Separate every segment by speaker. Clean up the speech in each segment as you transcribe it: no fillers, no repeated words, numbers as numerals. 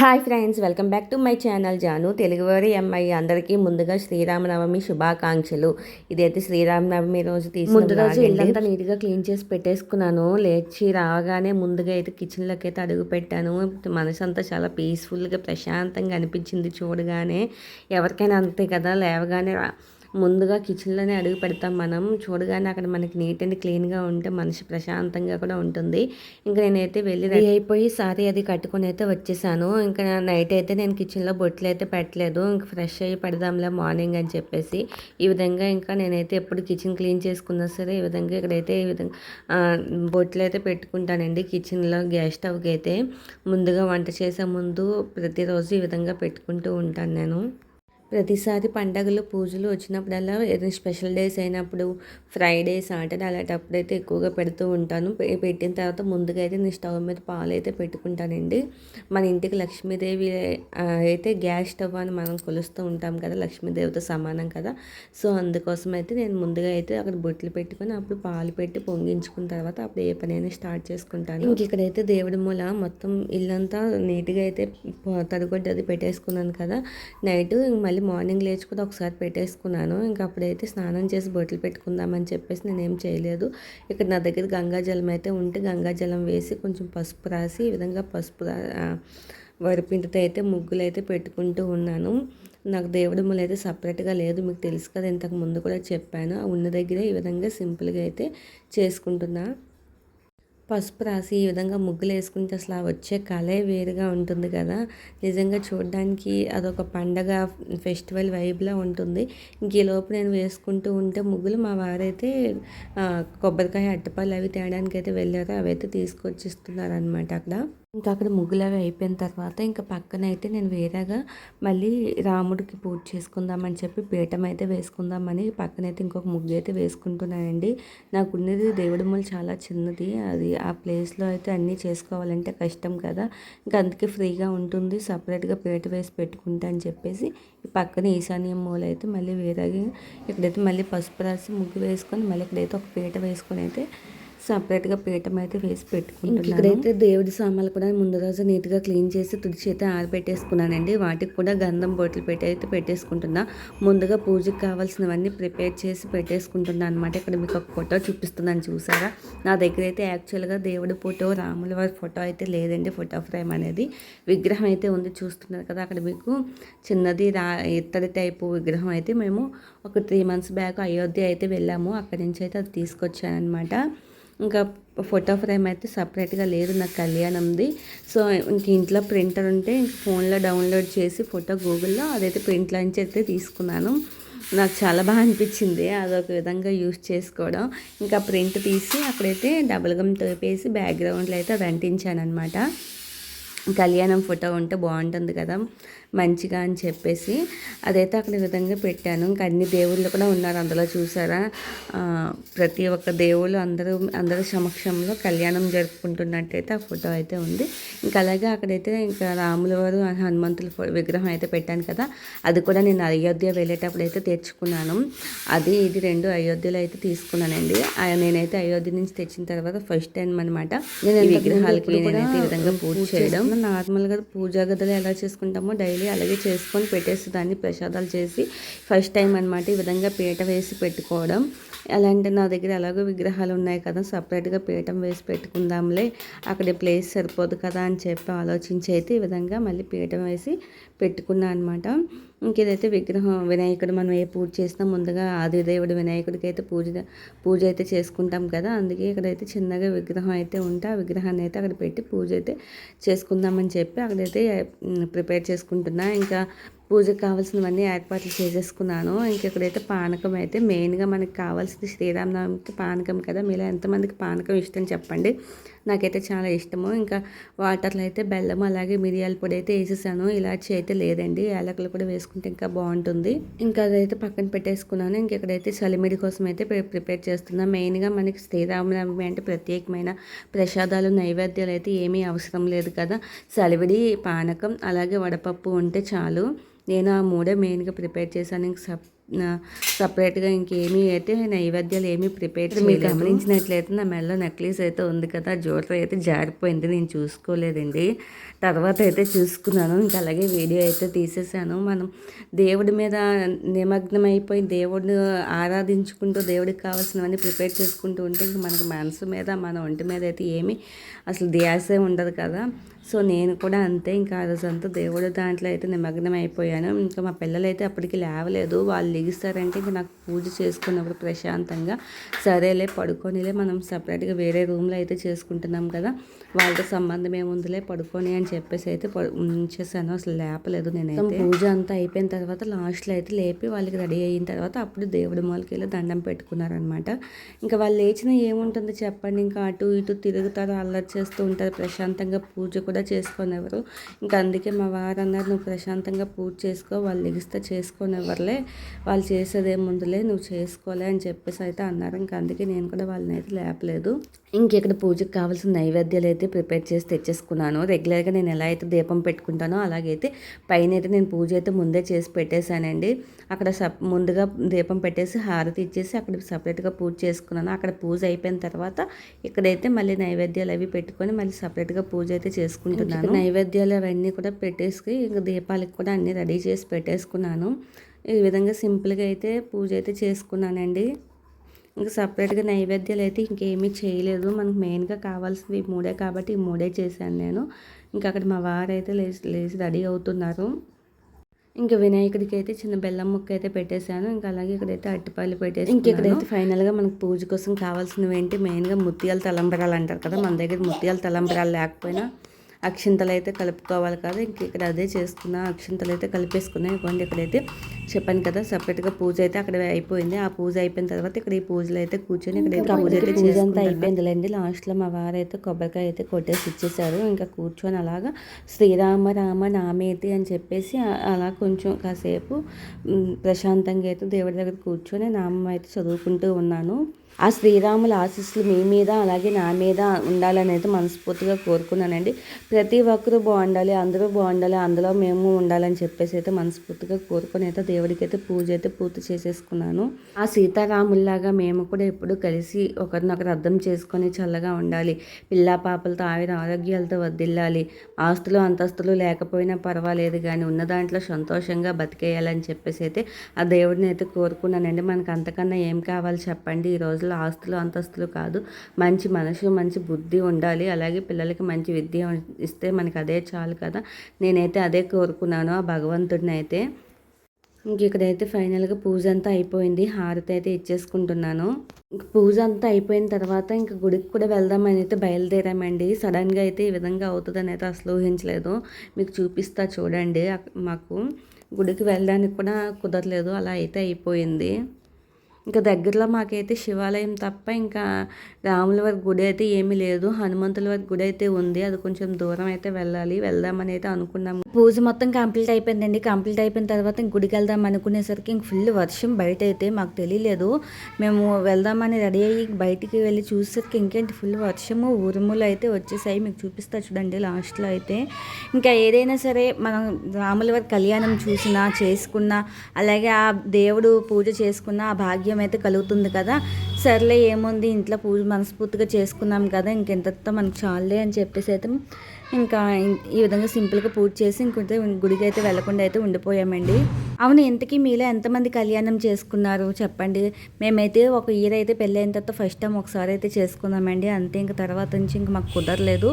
Speaker 1: Hi friends, welcome back to my channel Janu తెలుగువారి అమ్మాయి. అందరికీ ముందుగా శ్రీరామనవమి శుభాకాంక్షలు. ఇదైతే శ్రీరామనవమి రోజు ముందు రోజు ఇల్లంతా నీట్గా క్లీన్ చేసి పెట్టేసుకున్నాను. లేచి రాగానే ముందుగా అయితే కిచెన్లోకి అయితే అడుగు పెట్టాను. మనసు అంతా చాలా పీస్ఫుల్గా ప్రశాంతంగా అనిపించింది చూడగానే. ఎవరికైనా అంతే కదా, లేవగానే ముందుగా కిచెన్లోనే అడుగు పెడతాం మనం. చూడగానే అక్కడ మనకి నీట్ అండ్ క్లీన్గా ఉంటే మనిషి ప్రశాంతంగా కూడా ఉంటుంది. ఇంకా నేనైతే వెళ్ళి రెడీ అయిపోయి సారీ అది కట్టుకొని అయితే వచ్చేసాను. ఇంకా నైట్ అయితే నేను కిచెన్లో బొట్లు అయితే పెట్టలేదు. ఇంకా ఫ్రెష్ అయ్యి పెడదాంలే మార్నింగ్ అని చెప్పేసి ఈ విధంగా ఇంకా నేనైతే ఎప్పుడు కిచెన్ క్లీన్ చేసుకున్నా సరే ఈ విధంగా ఇక్కడైతే ఈ విధంగా బొట్లు అయితే పెట్టుకుంటానండి. కిచెన్లో గ్యాస్ స్టవ్కి అయితే ముందుగా వంట చేసే ముందు ప్రతిరోజు ఈ విధంగా పెట్టుకుంటూ ఉంటాను నేను. ప్రతిసారి పండగలు పూజలు వచ్చినప్పుడల్లా ఏదైనా స్పెషల్ డేస్ అయినప్పుడు ఫ్రైడే సాటర్డే అలాంటప్పుడు అయితే ఎక్కువగా పెడుతూ ఉంటాను. పెట్టిన తర్వాత ముందుగా అయితే నేను స్టవ్ మీద పాలు అయితే పెట్టుకుంటానండి. మన ఇంటికి లక్ష్మీదేవి అయితే గ్యాస్ స్టవ్ అని మనం కొలుస్తూ ఉంటాం కదా, లక్ష్మీదేవితో సమానం కదా. సో అందుకోసం అయితే నేను ముందుగా అయితే అక్కడ బొట్లు పెట్టుకొని అప్పుడు పాలు పెట్టి పొంగించుకున్న తర్వాత అప్పుడు ఏ పనైనా స్టార్ట్ చేసుకుంటాను. ఇంక ఇక్కడైతే దేవుడి మూల మొత్తం ఇల్లంతా నీట్గా అయితే తడిగొడ్డి అది పెట్టేసుకున్నాను కదా. నైట్ మళ్ళీ మార్నింగ్ లేచి కూడా ఒకసారి పెట్టేసుకున్నాను. ఇంకా అప్పుడైతే స్నానం చేసి బొట్లు పెట్టుకుందామని చెప్పేసి నేనేం చేయలేదు. ఇక్కడ నా దగ్గర గంగాజలం అయితే ఉంటే గంగాజలం వేసి కొంచెం పసుపు రాసి ఈ విధంగా వరిపిండితో అయితే ముగ్గులు అయితే పెట్టుకుంటూ ఉన్నాను. నాకు దేవుడి మూల అయితే సపరేట్గా లేదు, మీకు తెలుసు కదా, ఇంతకు ముందు కూడా చెప్పాను. ఉన్న దగ్గరే ఈ విధంగా సింపుల్గా అయితే చేసుకుంటున్నా. పసుపు రాసి ఈ విధంగా ముగ్గులు వేసుకుంటే అసలు వచ్చే కళే వేరుగా ఉంటుంది కదా. నిజంగా చూడడానికి అదొక పండగ ఫెస్టివల్ వైబ్లా ఉంటుంది. ఇంక ఈ లోపు నేను వేసుకుంటూ ఉంటే ముగ్గులు మా వారైతే కొబ్బరికాయ అట్టపాలు అవి తేయడానికి అయితే వెళ్ళారు. అవి అయితే తీసుకొచ్చిస్తున్నారు అనమాట అక్కడ. ఇంకా అక్కడ ముగ్గులు అవి అయిపోయిన తర్వాత ఇంకా పక్కన అయితే నేను వేరేగా మళ్ళీ రాముడికి పూజ చేసుకుందామని చెప్పి పీఠం అయితే వేసుకుందామని పక్కనైతే ఇంకొక ముగ్గు అయితే వేసుకుంటున్నానండి. నాకు ఉన్నది దేవుడి మూల చాలా చిన్నది, అది ఆ ప్లేస్లో అయితే అన్నీ చేసుకోవాలంటే కష్టం కదా. ఇంకా అందుకే ఫ్రీగా ఉంటుంది, సపరేట్గా పీట వేసి పెట్టుకుంటా అని చెప్పేసి ఈ పక్కన ఈశాన్యం మూల అయితే మళ్ళీ వేరేగా ఇక్కడైతే మళ్ళీ పసుపు రాసి ముగ్గు వేసుకొని మళ్ళీ ఇక్కడైతే ఒక పీట వేసుకొని అయితే సపరేట్గా పీఠం అయితే వేసి పెట్టుకుంటున్నాను. ఇక్కడైతే దేవుడి సామాన్లు కూడా ముందు రోజు నీట్గా క్లీన్ చేసి తుడిచి అయితే ఆరబెట్టేసుకున్నానండి. వాటికి కూడా గంధం బొట్లు పెట్టి అయితే పెట్టేసుకుంటున్నా. ముందుగా పూజకి కావాల్సినవన్నీ ప్రిపేర్ చేసి పెట్టేసుకుంటున్నాను అనమాట. ఇక్కడ మీకు ఒక ఫోటో చూపిస్తున్నాను, చూసారా. నా దగ్గర అయితే యాక్చువల్గా దేవుడి ఫోటో, రాముల వారి ఫోటో అయితే లేదండి. ఫోటో ఫ్రేమ్ అనేది విగ్రహం అయితే ఉంది, చూస్తున్నారు కదా. అక్కడ మీకు చిన్నది ఇత్తడి టైపు విగ్రహం అయితే మేము ఒక 3 months బ్యాక్ అయోధ్య అయితే వెళ్ళాము. అక్కడి నుంచి అయితే అది తీసుకొచ్చానమాట. ఇంకా ఫోటో ఫ్రేమ్ అయితే సపరేట్గా లేదు నాకు కళ్యాణంది. సో ఇంక ఇంట్లో ప్రింటర్ ఉంటే ఫోన్లో డౌన్లోడ్ చేసి ఫోటో గూగుల్లో అదైతే ప్రింట్ నుంచి అయితే తీసుకున్నాను. నాకు చాలా బాగా అనిపించింది అదొక విధంగా యూస్ చేసుకోవడం. ఇంకా ప్రింట్ తీసి అక్కడైతే డబుల్ గమ్ తోపేసి బ్యాక్గ్రౌండ్లో అయితే అది అంటించాను అనమాట. కళ్యాణం ఫోటో ఉంటే బాగుంటుంది కదా మంచిగా అని చెప్పేసి అదైతే అక్కడ విధంగా పెట్టాను. ఇంకా అన్ని దేవుళ్ళు కూడా ఉన్నారు అందులో, చూసారా. ప్రతి ఒక్క దేవుళ్ళు అందరూ సమక్షంలో కళ్యాణం జరుపుకుంటున్నట్టయితే ఆ ఫోటో అయితే ఉంది. ఇంకా అలాగే అక్కడైతే ఇంకా రాముల వారు హనుమంతుల విగ్రహం అయితే పెట్టాను కదా, అది కూడా నేను అయోధ్య వెళ్ళేటప్పుడు అయితే తెచ్చుకున్నాను. అది ఇది 2 అయోధ్యలో అయితే తీసుకున్నానండి. నేనైతే అయోధ్య నుంచి తెచ్చిన తర్వాత ఫస్ట్ టైం అనమాట నేను ఈ విగ్రహాలకి నేనైతే ఈ విధంగా పూజ చేయడం. నార్మల్గా పూజా గదులు ఎలా చేసుకుంటామో డైలీ అలాగే చేసుకొని పెట్టేసి దాన్ని ప్రసాదాలు చేసి ఫస్ట్ టైం అనమాట ఈ విధంగా పీట వేసి పెట్టుకోవడం. అలాంటి నా దగ్గర ఎలాగో విగ్రహాలు ఉన్నాయి కదా, సపరేట్గా పీఠం వేసి పెట్టుకుందాంలే, అక్కడ ప్లేస్ సరిపోదు కదా అని చెప్పి ఆలోచించి అయితే ఈ విధంగా మళ్ళీ పీఠం వేసి పెట్టుకున్నా అనమాట. ఇంకేదైతే విగ్రహం వినాయకుడు మనం ఏ పూజ చేసినా ముందుగా ఆదిదేవుడు వినాయకుడికి అయితే పూజ అయితే చేసుకుంటాం కదా. అందుకే ఇక్కడైతే చిన్నగా విగ్రహం అయితే ఉంటే ఆ విగ్రహాన్ని అయితే అక్కడ పెట్టి పూజ అయితే చేసుకుందామని చెప్పి అక్కడైతే ప్రిపేర్ చేసుకుంటున్నా. ఇంకా పూజకు కావాల్సినవన్నీ ఏర్పాట్లు చేసేసుకున్నాను. ఇంకెక్కడైతే పానకం అయితే మెయిన్గా మనకి కావాల్సింది శ్రీరామనవమికి పానకం కదా. మీలో ఎంతమందికి పానకం ఇష్టం చెప్పండి, నాకైతే చాలా ఇష్టము. ఇంకా వాటర్లో అయితే బెల్లం అలాగే మిరియాల పొడి అయితే వేసేసాను. ఇలాచి అయితే లేదండి, యాలకులు కూడా వేసుకుంటే ఇంకా బాగుంటుంది. ఇంకా అదైతే పక్కన పెట్టేసుకున్నాను. ఇంకెక్కడైతే చలిమిడి కోసం అయితే ప్రిపేర్ చేస్తున్నాను. మెయిన్గా మనకి శ్రీరామనవమి అంటే ప్రత్యేకమైన ప్రసాదాలు నైవేద్యాలు అయితే ఏమీ అవసరం లేదు కదా. చలివిడి, పానకం అలాగే వడపప్పు ఉంటే చాలు. నేను ఆ 3 మెయిన్గా ప్రిపేర్ చేశాను. ఇంక సపరేట్గా ఇంకేమీ అయితే నైవేద్యాలు ఏమీ ప్రిపేర్ చేయలేదు. మీరు గమనించినట్లయితే నా మెడలో నెక్లెస్ అయితే ఉంది కదా, జ్యువెలరీ అయితే జారిపోయింది, నేను చూసుకోలేదండి. తర్వాత అయితే చూసుకున్నాను. ఇంకా అలాగే వీడియో అయితే తీసేసాను. మనం దేవుడి మీద నిమగ్నం అయిపోయి దేవుడిని ఆరాధించుకుంటూ దేవుడికి కావాల్సినవన్నీ ప్రిపేర్ చేసుకుంటూ ఉంటే ఇంక మనకు మనసు మీద మన ఒంటి మీద అయితే ఏమీ అసలు ధ్యాసే ఉండదు కదా. సో నేను కూడా అంతే, ఇంకా ఆ రోజంతా దేవుడి దాంట్లో అయితే నిమగ్నం అయిపోయాను. ఇంకా మా పిల్లలు అయితే అప్పటికి లేవలేదు. వాళ్ళు లెగిస్తారంటే ఇంకా నాకు పూజ చేసుకున్నప్పుడు ప్రశాంతంగా సరేలే పడుకోనిలే, మనం సపరేట్గా వేరే రూమ్లో అయితే చేసుకుంటున్నాం కదా, వాళ్ళతో సంబంధం ఏముందిలే పడుకొని అని చెప్పేసి అయితే ఉంచేసాను. అసలు లేపలేదు నేనైతే. పూజ అంతా అయిపోయిన తర్వాత లాస్ట్లో అయితే లేపి వాళ్ళకి రెడీ అయిన తర్వాత అప్పుడు దేవుడి మూలకి వెళ్ళి దండం పెట్టుకున్నారనమాట. ఇంకా వాళ్ళు లేచిన ఏముంటుంది చెప్పండి, ఇంకా అటు ఇటు తిరుగుతారు, అల్లరి చేస్తూ ఉంటారు, ప్రశాంతంగా పూజ కూడా చేసుకోనివ్వరు. ఇంకా అందుకే మా వారు అన్నారు, నువ్వు ప్రశాంతంగా పూజ చేసుకో, వాళ్ళు లెగిస్తే చేసుకోనివ్వరులే, వాళ్ళు చేసేది ఏముందులే, నువ్వు చేసుకోలే అని చెప్పేసి అయితే అన్నారు. ఇంకా అందుకే నేను కూడా వాళ్ళని అయితే లేపలేదు. ఇంకెక్కడ పూజకు కావాల్సిన నైవేద్యాలు అయితే ప్రిపేర్ చేసి తెచ్చేసుకున్నాను. రెగ్యులర్గా నేను ఎలా అయితే దీపం పెట్టుకుంటానో అలాగైతే పైన అయితే నేను పూజ అయితే ముందే చేసి పెట్టేశానండి. అక్కడ ముందుగా దీపం పెట్టేసి హారతి ఇచ్చేసి అక్కడ సపరేట్గా పూజ చేసుకున్నాను. అక్కడ పూజ అయిపోయిన తర్వాత ఇక్కడైతే మళ్ళీ నైవేద్యాలు అవి పెట్టుకొని మళ్ళీ సపరేట్గా పూజ అయితే చేసుకుంటున్నాను. నైవేద్యాలు అవన్నీ కూడా పెట్టేసి ఇంకా దీపాలకు కూడా అన్నీ రెడీ చేసి పెట్టేసుకున్నాను. ఈ విధంగా సింపుల్గా అయితే పూజ అయితే చేసుకున్నానండి. ఇంకా సపరేట్గా నైవేద్యాలు అయితే ఇంకేమీ చేయలేదు. మనకు మెయిన్గా కావాల్సింది ఈ మూడే కాబట్టి ఈ మూడే చేశాను నేను. ఇంకా అక్కడ మా వారు అయితే లేచి రెడీ అవుతున్నారు. ఇంకా వినాయకుడికి అయితే చిన్న బెల్లం ముక్క అయితే పెట్టేశాను. ఇంకా అలాగే ఇక్కడైతే అరటిపళ్ళు పెట్టేసి ఇక్కడైతే ఫైనల్గా మనకు పూజ కోసం కావాల్సినవి ఏంటి, మెయిన్గా ముత్యాల తలంబరాలు అంటారు కదా, మన దగ్గర ముత్యాల తలంబరాలు లేకపోయినా అక్షింతలు అయితే కలుపుకోవాలి కదా. ఇంక ఇక్కడ అదే చేస్తున్నా, అక్షింతలు అయితే కలిపేసుకున్నాయి. ఇవ్వండి ఇక్కడైతే చెప్పాను కదా సపరేట్గా పూజ అయితే అక్కడ అయిపోయింది. ఆ పూజ అయిపోయిన తర్వాత ఇక్కడ ఈ పూజలు అయితే కూర్చొని ఇక్కడ పూజ అయితే పూజ అంతా అయిపోయిందిలేండి. లాస్ట్లో మా వారు అయితే కొబ్బరికాయ అయితే కొట్టేసి ఇచ్చేసారు. ఇంకా కూర్చొని అలాగా శ్రీరామ రామ నామేతి అని చెప్పేసి అలా కొంచెం కాసేపు ప్రశాంతంగా అయితే దేవుడి దగ్గర కూర్చొని నామం అయితే చదువుకుంటూ ఉన్నాను. ఆ శ్రీరాముల ఆశీస్సులు మీ మీద అలాగే నా మీద ఉండాలని అయితే మనస్ఫూర్తిగా కోరుకున్నానండి. ప్రతి ఒక్కరూ బాగుండాలి, అందరూ బాగుండాలి, అందులో మేము ఉండాలని చెప్పేసి అయితే మనస్ఫూర్తిగా కోరుకొని అయితే దేవుడికి అయితే పూజ అయితే పూర్తి చేసేసుకున్నాను. ఆ సీతారాముల్లాగా మేము కూడా ఎప్పుడు కలిసి ఒకరినొకరు అర్థం చేసుకొని చల్లగా ఉండాలి, పిల్లా పాపలతో ఆరోగ్యాలతో వర్ధిల్లాలి, ఆస్తులు అంతస్తులు లేకపోయినా పర్వాలేదు కానీ ఉన్న దాంట్లో సంతోషంగా బతికేయాలని చెప్పేసి అయితే ఆ దేవుడిని అయితే కోరుకున్నానండి. మనకు అంతకన్నా ఏం కావాలి చెప్పండి. ఈ రోజుల్లో ఆస్తులు అంతస్తులు కాదు, మంచి మనసు మంచి బుద్ధి ఉండాలి, అలాగే పిల్లలకి మంచి విద్య ఇస్తే మనకి అదే చాలు కదా. నేనైతే అదే కోరుకున్నాను ఆ భగవంతుడిని అయితే. ఇంక ఇక్కడైతే ఫైనల్గా పూజ అంతా అయిపోయింది, హారతి అయితే ఇచ్చేసుకుంటున్నాను. ఇంక పూజ అంతా అయిపోయిన తర్వాత ఇంక గుడికి కూడా వెళ్దామని అయితే బయలుదేరామండి. సడన్గా అయితే ఈ విధంగా అవుతుందని అయితే అసలు ఊహించలేదు. మీకు చూపిస్తా చూడండి. మాకు గుడికి వెళ్ళడానికి కూడా కుదరలేదు, అలా అయితే అయిపోయింది. ఇంకా దగ్గరలో మాకైతే శివాలయం తప్ప ఇంకా రాముల వారి గుడి అయితే ఏమీ లేదు. హనుమంతుల వారి గుడి అయితే ఉంది, అది కొంచెం దూరం అయితే వెళ్దామని అయితే అనుకున్నాము. పూజ మొత్తం కంప్లీట్ అయిపోయిందండి. కంప్లీట్ అయిపోయిన తర్వాత ఇంక గుడికి వెళ్దాం అనుకునేసరికి ఇంక ఫుల్ వర్షం బయట అయితే మాకు తెలియలేదు. మేము వెళ్దామని రెడీ అయ్యి బయటికి వెళ్ళి చూసేసరికి ఇంకేంటి ఫుల్ వర్షము ఉరుములు అయితే వచ్చేసాయి. మీకు చూపిస్తా చూడండి లాస్ట్లో అయితే. ఇంకా ఏదైనా సరే మనం రాముల వారి కళ్యాణం చూసినా చేసుకున్నా అలాగే ఆ దేవుడు పూజ చేసుకున్న ఆ భాగ్యం అయితే కలుగుతుంది కదా. సర్లే ఏముంది, ఇంట్లో పూజ మనస్ఫూర్తిగా చేసుకున్నాం కదా, ఇంకెంతతో మనకు చాలే అని చెప్పేసి అయితే ఇంకా ఈ విధంగా సింపుల్గా పూజ చేసి ఇంకొంటే గుడికి అయితే వెళ్లకుండా అయితే ఉండిపోయామండి. అవును, ఇంతకీ మీలో ఎంతమంది కళ్యాణం చేసుకున్నారు చెప్పండి. మేమైతే ఒక ఇయర్ అయితే పెళ్ళైన తర్వాత ఫస్ట్ టైం ఒకసారి అయితే చేసుకున్నామండి, అంతే. ఇంకా తర్వాత నుంచి ఇంకా మాకు కుదరలేదు.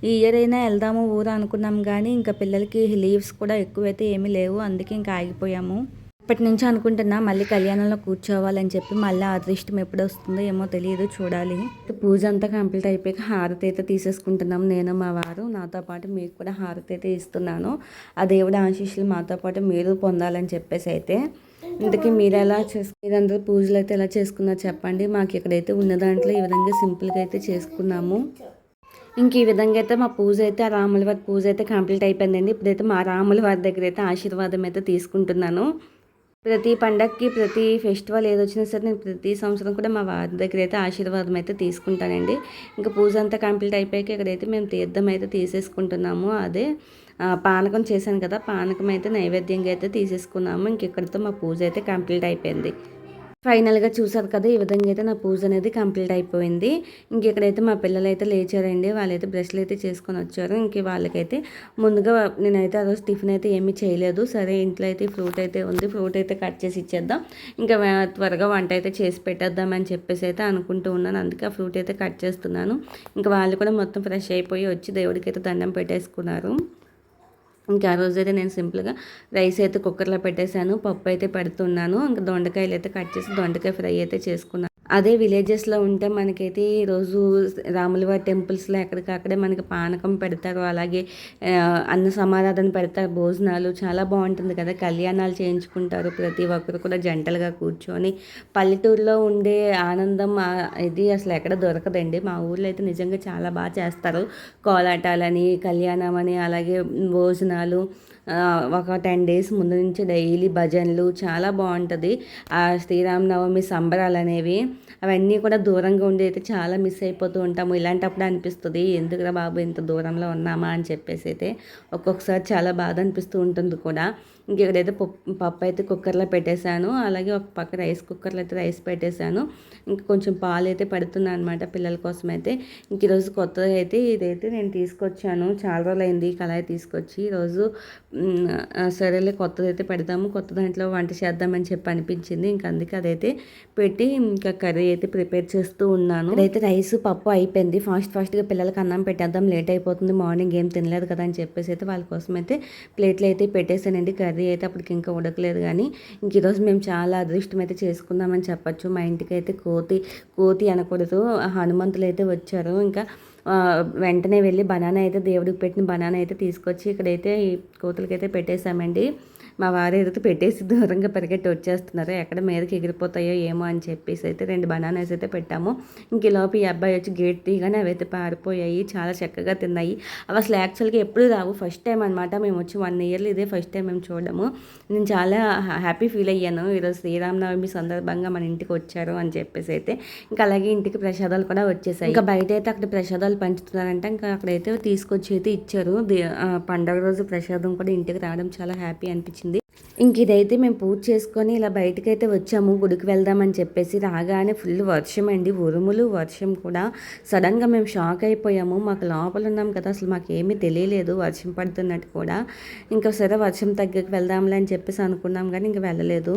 Speaker 1: ఈ ఇయర్ అయినా వెళ్దాము ఊరు అనుకున్నాం కానీ ఇంకా పిల్లలకి లీవ్స్ కూడా ఎక్కువైతే ఏమీ లేవు, అందుకే ఇంకా ఆగిపోయాము. ఇప్పటి నుంచి అనుకుంటున్నా మళ్ళీ కళ్యాణంలో కూర్చోవాలని చెప్పి, మళ్ళీ అదృష్టం ఎప్పుడు వస్తుందో ఏమో తెలియదు, చూడాలి. పూజ అంతా కంప్లీట్ అయిపోయాక హారతి అయితే తీసేసుకుంటున్నాం నేను మా వారు. నాతో పాటు మీకు కూడా హారతి అయితే ఇస్తున్నాను. ఆ దేవుడి ఆశీస్సులు మాతో పాటు మీరు పొందాలని చెప్పేసి అయితే. ఇంతకీ మీరు ఎలా మీరందరూ పూజలు అయితే ఎలా చేసుకున్నారు చెప్పండి. మాకు ఇక్కడైతే ఉన్న దాంట్లో ఈ విధంగా సింపుల్గా అయితే చేసుకున్నాము. ఇంక ఈ విధంగా అయితే మా పూజ అయితే ఆ రాముల వారి పూజ అయితే కంప్లీట్ అయిపోయిందండి. ఇప్పుడైతే మా రాముల వారి దగ్గర అయితే ఆశీర్వాదం అయితే తీసుకుంటున్నాను. ప్రతి పండగకి ప్రతి ఫెస్టివల్ ఏదొచ్చినా సరే నేను ప్రతి సంవత్సరం కూడా మా వారి దగ్గర అయితే ఆశీర్వాదం అయితే తీసుకుంటానండి. ఇంకా పూజ అంతా కంప్లీట్ అయిపోయాక ఇక్కడైతే మేము తీర్థం అయితే తీసేసుకుంటున్నాము. అదే పానకం చేశాను కదా, పానకం అయితే నైవేద్యంగా అయితే తీసేసుకున్నాము. ఇక్కడితో మా పూజ అయితే కంప్లీట్ అయిపోయింది. ఫైనల్‌గా చూసారు కదా! ఈ విధంగా అయితే నా పూజ అనేది కంప్లీట్ అయిపోయింది. ఇక్కడైతే మా పిల్లలైతే లేచారండి. వాళ్ళైతే బ్రష్‌లయితే చేసుకొనొచ్చారు. వాళ్ళకైతే ముందుగా నేనైతే ఆ రోజు టిఫిన్ అయితే ఏమీ చేయలేదు. సరే ఇంట్లో అయితే ఫ్రూట్ అయితే ఉంది. ఫ్రూట్ అయితే కట్ చేసి ఇచ్చేద్దాం. ఇంకా త్వరగా వంట అయితే చేసి పెట్టేద్దాం అని చెప్పేసి అయితే అనుకుంటూ ఉన్నాను. అందుకే ఆ ఫ్రూట్ అయితే కట్ చేస్తున్నాను. వాళ్ళు కూడా మొత్తం ఫ్రెష్ అయిపోయి వచ్చి దేవుడికైతే దండం పెట్టేసుకున్నారు. ఇంకా ఆ రోజైతే నేను సింపుల్గా రైస్ అయితే కుక్కర్లో పెట్టేశాను. పప్పు అయితే పెడుతున్నాను. ఇంకా దొండకాయలు అయితే కట్ చేసి దొండకాయ ఫ్రై అయితే చేసుకున్నాను. అదే విలేజెస్లో ఉంటే మనకైతే ఈరోజు రాములవారి టెంపుల్స్లో ఎక్కడికక్కడే మనకి పానకం పెడతారు. అలాగే అన్న సమారాధన పెడతారు, భోజనాలు చాలా బాగుంటుంది కదా. కళ్యాణాలు చేయించుకుంటారు ప్రతి ఒక్కరు కూడా జంటలుగా కూర్చొని. పల్లెటూరులో ఉండే ఆనందం ఇది అసలు ఎక్కడ దొరకదండి. మా ఊర్లో అయితే నిజంగా చాలా బాగా చేస్తారు. కోలాటాలని, కళ్యాణం అని, అలాగే భోజనాలు ఒక 10 డేస్ ముందు నుంచి డైలీ భజనలు చాలా బాగుంటుంది. ఆ శ్రీరామనవమి సంబరాలు అనేవి అవన్నీ కూడా దూరంగా ఉండి అయితే చాలా మిస్ అయిపోతూ ఉంటాము. ఇలాంటప్పుడు అనిపిస్తుంది ఎందుకురా బాబు ఇంత దూరంలో ఉన్నామా అని చెప్పేసి అయితే ఒక్కొక్కసారి చాలా బాధ అనిపిస్తూ ఉంటుంది కూడా. ఇక్కడైతే పప్పు అయితే కుక్కర్లో పెట్టేశాను. అలాగే ఒక పక్క రైస్ కుక్కర్లో అయితే రైస్ పెట్టేశాను. కొంచెం పాలు అయితే పెడుతున్నాను అనమాట పిల్లల కోసం అయితే. ఈరోజు కొత్తగా అయితే ఇదైతే నేను తీసుకొచ్చాను. చాలా రోజులైంది కళాయి తీసుకొచ్చి. ఈరోజు సరేలే కొత్తది అయితే పెడదాము, కొత్త దాంట్లో వంట చేద్దామని చెప్పి అనిపించింది. అందుకే అదైతే పెట్టి కర్రీ అయితే ప్రిపేర్ చేస్తూ ఉన్నాను. ఇదైతే రైస్ పప్పు అయిపోయింది. ఫాస్ట్గా పిల్లలకి అన్నం పెట్టేద్దాం, లేట్ అయిపోతుంది, మార్నింగ్ ఏం తినలేదు కదా అని చెప్పేసి అయితే వాళ్ళ కోసం అయితే ప్లేట్లు అయితే పెట్టేశానండి. కర్రీ అయితే అప్పటికి ఇంకా ఉడకలేదు. కానీ ఈరోజు మేము చాలా అదృష్టం అయితే చేసుకుందామని చెప్పచ్చు. మా ఇంటికి అయితే కోతి అనకూడదు, హనుమంతులు అయితే వచ్చారు. వెంటనే వెళ్ళి బనానా అయితే దేవుడికి పెట్టిన బనానా అయితే తీసుకొచ్చి ఇక్కడైతే ఈ కోతులకైతే పెట్టేశామండి. మా వారు ఏదైతే పెట్టేసి దూరంగా పరిగెట్టి వచ్చేస్తున్నారు, ఎక్కడ మీదకి ఎగిరిపోతాయో ఏమో అని చెప్పేసి అయితే 2 బనానాస్ అయితే పెట్టాము. ఈలోపు ఈ అబ్బాయి వచ్చి గేట్ తీయగానే అవి అయితే పారిపోయాయి. చాలా చక్కగా తిన్నాయి. అవి అసలు యాక్చువల్గా ఎప్పుడు రావు, ఫస్ట్ టైం అనమాట. మేము వచ్చి 1 ఇయర్లో ఇదే ఫస్ట్ టైం మేము చూడము. నేను చాలా హ్యాపీ ఫీల్ అయ్యాను. ఈరోజు శ్రీరామనవమి సందర్భంగా మన ఇంటికి వచ్చారు అని చెప్పేసి అయితే. అలాగే ఇంటికి ప్రసాదాలు కూడా వచ్చేసాయి. బయట అయితే అక్కడ ప్రసాదాలు పంచుతున్నారంటే అక్కడైతే తీసుకొచ్చి అయితే ఇచ్చారు. పండగ రోజు ప్రసాదం కూడా ఇంటికి రావడం చాలా హ్యాపీ అనిపించింది. ఇదైతే మేము పూజ చేసుకొని ఇలా బయటకైతే వచ్చాము, గుడికి వెళ్దామని చెప్పేసి. రాగానే ఫుల్ వర్షం అండి, ఉరుములు వర్షం కూడా. సడన్గా మేము షాక్ అయిపోయాము. మాకు లోపల ఉన్నాం కదా, అసలు మాకు ఏమీ తెలియలేదు వర్షం పడుతున్నట్టు కూడా. సరే వర్షం తగ్గకి వెళ్దాంలే అని చెప్పేసి అనుకున్నాం, కానీ వెళ్ళలేదు.